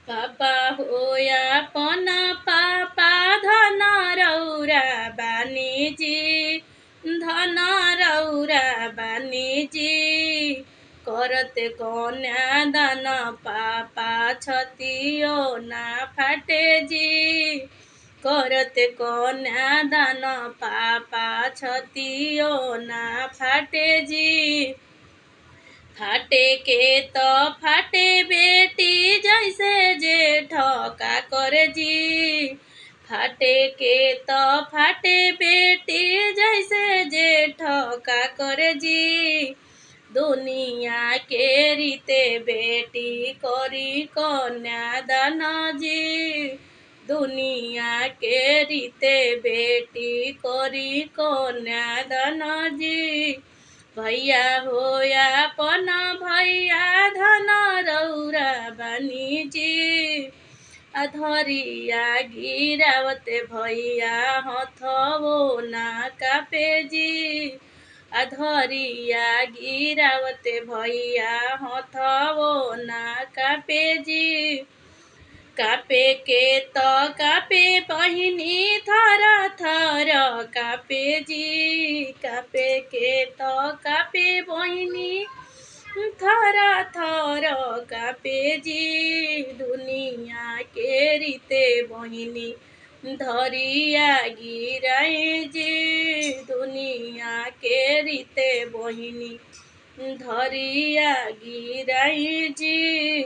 पापा होया पन पापा धन रौरा बानीजी धन रौरा बानीजी करते कन्या दान पापा छतियो ना फाटे जी करते कन्या दान पापा छतियो ना फाटे जी फाटे के तो फाटे बेटी जैसे जेठ का करे जी फाटे के तो फाटे बेटी जैसे जेठ का करे जी दुनिया के रीते बेटी करी कन्या दान जी दुनिया के रीते बेटी करी कन्या दान जी भैया होया पन भैया धन रौरा बानीजी अधरिया गिरावते भैया हथवो ना कापेजी अधरिया गिरावते भैया हथवो ना कापेजी कापे के तो कापे बहिनी थर थर कापे जी कापे के तो कापे बहिनी थर थर कापे जी दुनिया के रीते बहिनी धरिया गिराए जी दुनिया के रीते बहिनी धरिया गिराए जी